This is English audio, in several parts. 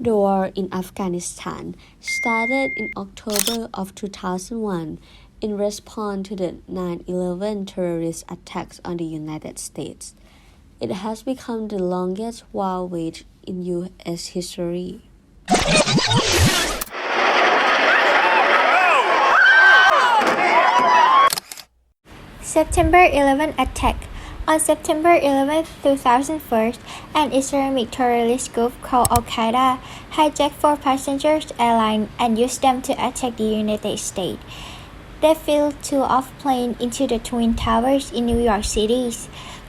The war in Afghanistan started in October of 2001 in response to the 9/11 terrorist attacks on the United States. It has become the longest war waged in U.S. history. September 11 attack. On September 11, 2001, an Islamic terrorist group called Al-Qaeda hijacked four passenger airlines and used them to attack the United States. They flew two of planes into the Twin Towers in New York City,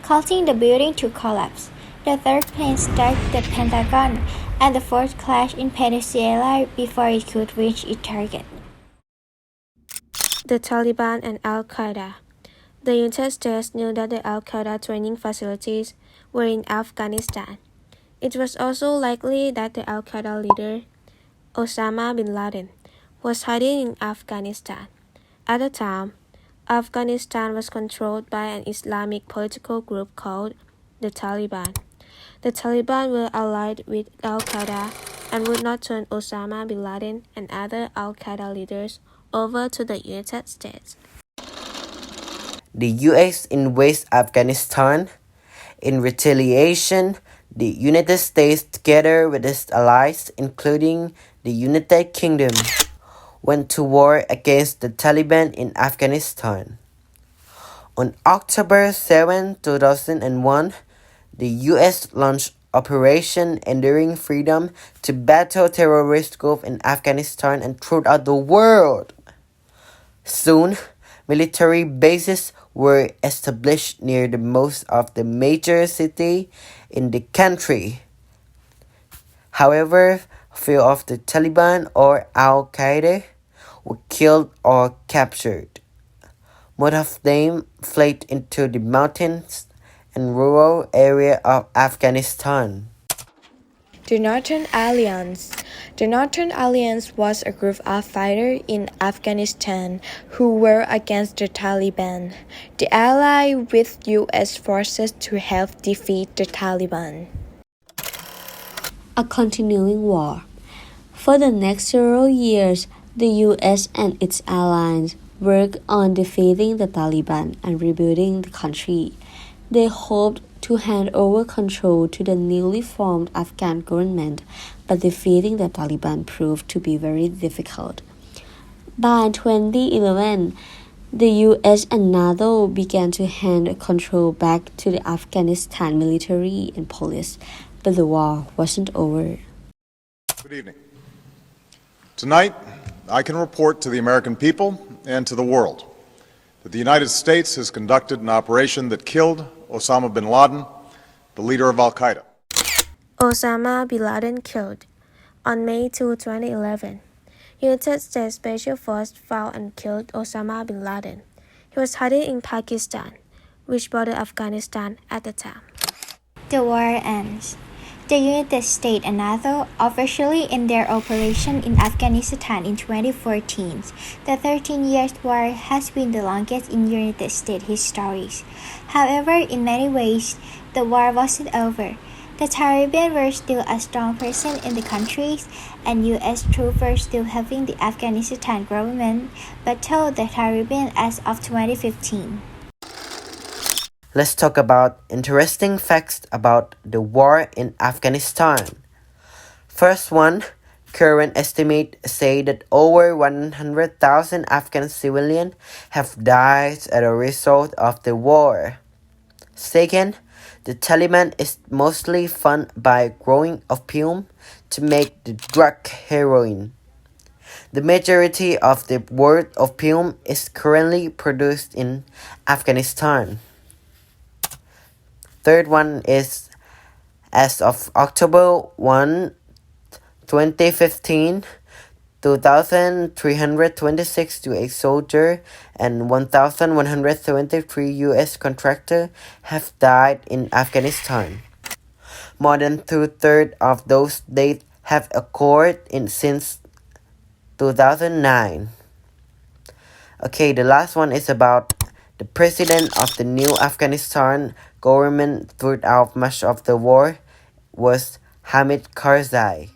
causing the building to collapse. The third plane struck the Pentagon, and the fourth crashed in Venezuela before it could reach its target. The Taliban and Al-Qaeda. The United States knew that the Al-Qaeda training facilities were in Afghanistan. It was also likely that the Al-Qaeda leader, Osama bin Laden, was hiding in Afghanistan. At the time, Afghanistan was controlled by an Islamic political group called the Taliban. The Taliban were allied with Al-Qaeda and would not turn Osama bin Laden and other Al-Qaeda leaders over to the United States. The U.S. invades Afghanistan. In retaliation, the United States, together with its allies, including the United Kingdom, went to war against the Taliban in Afghanistan. On October 7, 2001, the U.S. launched Operation Enduring Freedom to battle terrorist groups in Afghanistan and throughout the world. Soon, military bases were established near the most of the major cities in the country. However, few of the Taliban or Al-Qaeda were killed or captured. Most of them fled into the mountains and rural areas of Afghanistan. The Northern Alliance. The Northern Alliance was a group of fighters in Afghanistan who were against the Taliban. They allied with U.S. forces to help defeat the Taliban. A continuing war. For the next several years, the U.S. and its allies worked on defeating the Taliban and rebuilding the country. They hoped to hand over control to the newly formed Afghan government, but defeating the Taliban proved to be very difficult. By 2011, the US and NATO began to hand control back to the Afghanistan military and police, but the war wasn't over. Good evening. Tonight, I can report to the American people and to the world that the United States has conducted an operation that killed Osama bin Laden, the leader of Al-Qaeda. Osama bin Laden killed. On May 2, 2011, United States Special Forces found and killed Osama bin Laden. He was hiding in Pakistan, which bordered Afghanistan at the time. The war ends. The United States and NATO officially end their operation in Afghanistan in 2014. The 13-year war has been the longest in United States history. However, in many ways, the war wasn't over. The Taliban were still a strong presence in the country, and U.S. troops were still helping the Afghanistan government battle the Taliban as of 2015. Let's talk about interesting facts about the war in Afghanistan. First one, current estimates say that over 100,000 Afghan civilians have died as a result of the war. Second, the Taliban is mostly funded by growing opium to make the drug heroin. The majority of the world opium is currently produced in Afghanistan. Third one is, as of October 1, 2015, 2,326 U.S. soldiers and 1,173 U.S. contractors have died in Afghanistan. More than two-thirds of those deaths have occurred since 2009. Okay, the last one is about the president of the new Afghanistan government throughout much of the war was Hamid Karzai.